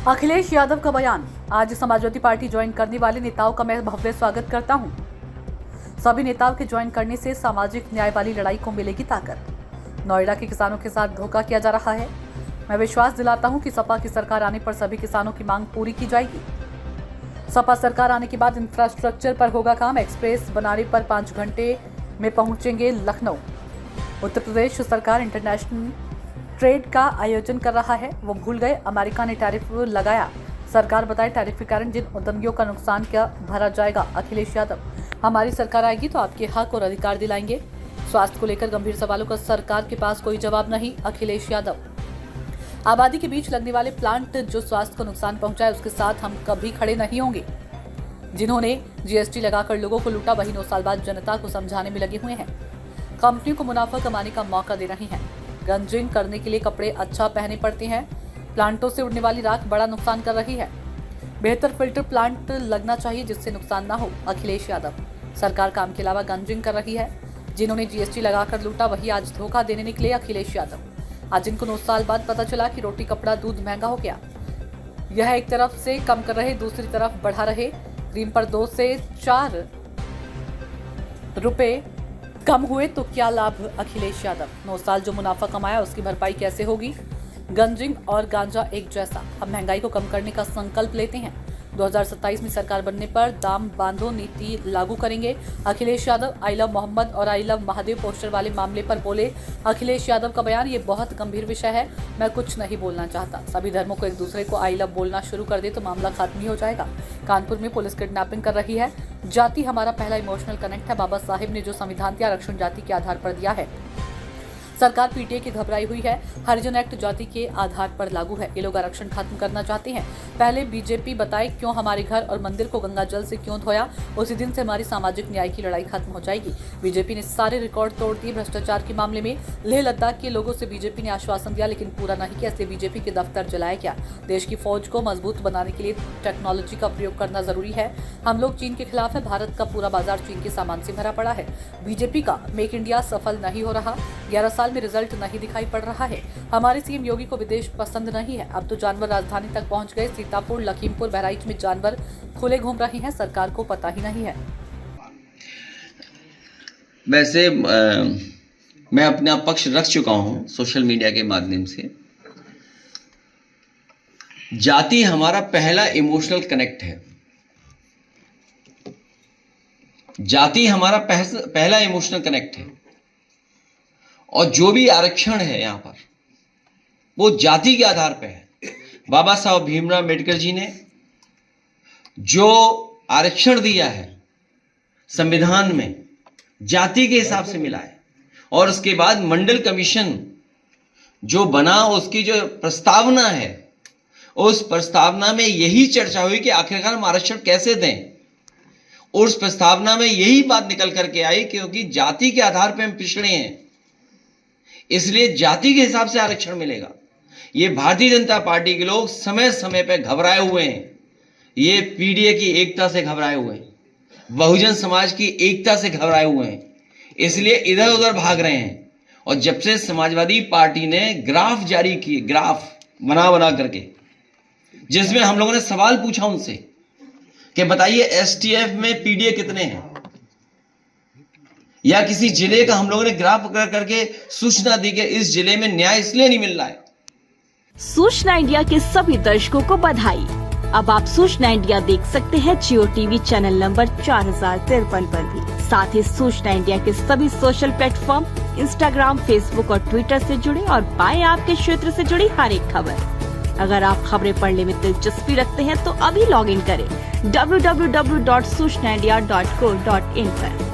अखिलेश यादव का बयान। आज समाजवादी पार्टी ज्वाइन करने वाले नेताओं का मैं भव्य स्वागत करता हूं। सभी नेताओं के ज्वाइन करने से सामाजिक न्याय वाली लड़ाई को मिलेगी ताकत। नोएडा के किसानों के साथ धोखा किया जा रहा है। मैं विश्वास दिलाता हूं कि सपा की सरकार आने पर सभी किसानों की मांग पूरी की जाएगी। सपा सरकार आने के बाद इंफ्रास्ट्रक्चर पर होगा काम। एक्सप्रेस बनाने पर 5 घंटे में पहुंचेंगे लखनऊ। उत्तर प्रदेश सरकार इंटरनेशनल ट्रेड का आयोजन कर रहा है। वो भूल गए अमेरिका ने टैरिफ लगाया। सरकार बताए टैरिफ के कारण जिन उद्यमियों का नुकसान क्या भरा जाएगा। अखिलेश यादव। हमारी सरकार आएगी तो आपके हक और अधिकार दिलाएंगे। स्वास्थ्य को लेकर गंभीर सवालों का सरकार के पास कोई जवाब नहीं। अखिलेश यादव। आबादी के बीच लगने वाले प्लांट जो स्वास्थ्य को नुकसान पहुंचाए उसके साथ हम कभी खड़े नहीं होंगे। जिन्होंने जीएसटी लगाकर लोगों को लूटा वही 9 साल बाद जनता को समझाने में लगे हुए हैं। कंपनी को मुनाफा कमाने का मौका दे रही है। गंजिंग करने के लिए कपड़े अच्छा पहने पड़ते हैं। प्लांटों से उड़ने वाली राख बड़ा नुकसान कर रही है। बेहतर फिल्टर प्लांट लगना चाहिए जिससे नुकसान ना हो। अखिलेश यादव। सरकार काम के अलावा गंजिंग कर रही है। जिन्होंने जीएसटी लगाकर लूटा वही आज धोखा देने निकले। अखिलेश यादव। आज इनको 9 साल बाद पता चला कि रोटी कपड़ा दूध महंगा हो गया। यह एक तरफ से कम कर रहे दूसरी तरफ बढ़ा रहे। क्रीम पर 2 से 4 रुपए कम हुए तो क्या लाभ। अखिलेश यादव। 9 साल जो मुनाफा कमाया उसकी भरपाई कैसे होगी। गंजिंग और गांजा एक जैसा। हम महंगाई को कम करने का संकल्प लेते हैं। 2027 में सरकार बनने पर दाम बांधो नीति लागू करेंगे। अखिलेश यादव। आई लव मोहम्मद और आई लव महादेव पोस्टर वाले मामले पर बोले अखिलेश यादव का बयान। ये बहुत गंभीर विषय है। मैं कुछ नहीं बोलना चाहता। सभी धर्मों को एक दूसरे को आई लव बोलना शुरू कर दे तो मामला खत्म ही हो जाएगा। कानपुर में पुलिस किडनैपिंग कर रही है। जाति हमारा पहला इमोशनल कनेक्ट है। बाबा साहिब ने जो संविधान दिया आरक्षण जाति के आधार पर दिया है। सरकार पीटीए की घबराई हुई है। हरिजन एक्ट जाति के आधार पर लागू है। ये लोग आरक्षण खत्म करना चाहते हैं। पहले बीजेपी बताए क्यों हमारे घर और मंदिर को गंगा जल से क्यों धोया। उसी दिन से हमारी सामाजिक न्याय की लड़ाई खत्म हो जाएगी। बीजेपी ने सारे रिकॉर्ड तोड़ दिए भ्रष्टाचार के मामले में। लेह लद्दाख के लोगों से बीजेपी ने आश्वासन दिया लेकिन पूरा नहीं किया, इसलिए बीजेपी के दफ्तर जलाया गया। देश की फौज को मजबूत बनाने के लिए टेक्नोलॉजी का प्रयोग करना जरूरी है। हम लोग चीन के खिलाफ है। भारत का पूरा बाजार चीन के सामान से भरा पड़ा है। बीजेपी का मेक इंडिया सफल नहीं हो रहा। 11 साल में रिजल्ट नहीं दिखाई पड़ रहा है। हमारे सीएम योगी को विदेश पसंद नहीं है। अब तो जानवर राजधानी तक पहुंच गए। सीतापुर, लखीमपुर, बहराइच में जानवर खुले घूम रहे हैं। सरकार को पता ही नहीं है। वैसे मैं अपना पक्ष रख चुका हूं सोशल मीडिया के माध्यम से। जाति हमारा पहला इमोशनल कनेक्ट है। जाति हमारा पहला इमोशनल कनेक्ट है और जो भी आरक्षण है यहां पर वो जाति के आधार पर है। बाबा साहब भीमराव अम्बेडकर जी ने जो आरक्षण दिया है संविधान में जाति के हिसाब से मिला है और उसके बाद मंडल कमीशन जो बना उसकी जो प्रस्तावना है उस प्रस्तावना में यही चर्चा हुई कि आखिरकार हम आरक्षण कैसे दें। उस प्रस्तावना में यही बात निकल करके आई क्योंकि जाति के आधार पर हम पिछड़े हैं इसलिए जाति के हिसाब से आरक्षण मिलेगा। ये भारतीय जनता पार्टी के लोग समय समय पर घबराए हुए हैं। ये पीडीए की एकता से घबराए हुए हैं, बहुजन समाज की एकता से घबराए हुए हैं, इसलिए इधर उधर भाग रहे हैं। और जब से समाजवादी पार्टी ने ग्राफ जारी किए, ग्राफ बना करके, जिसमें हम लोगों ने सवाल पूछा उनसे कि बताइए एसटीएफ में पीडीए कितने हैं, या किसी जिले का हम लोगों ने ग्राफ करके सूचना दी कि इस जिले में न्याय इसलिए नहीं मिल रहा है। सूचना इंडिया के सभी दर्शकों को बधाई। अब आप सूचना इंडिया देख सकते हैं जियो टीवी चैनल नंबर 4053 पर भी। साथ ही सूचना इंडिया के सभी सोशल प्लेटफॉर्म इंस्टाग्राम, फेसबुक और ट्विटर से जुड़े और पाएं आपके क्षेत्र से जुड़ी हर एक खबर। अगर आप खबरें पढ़ने में दिलचस्पी रखते हैं तो अभी लॉग इन करें www.सूचनाindia.co.in पर।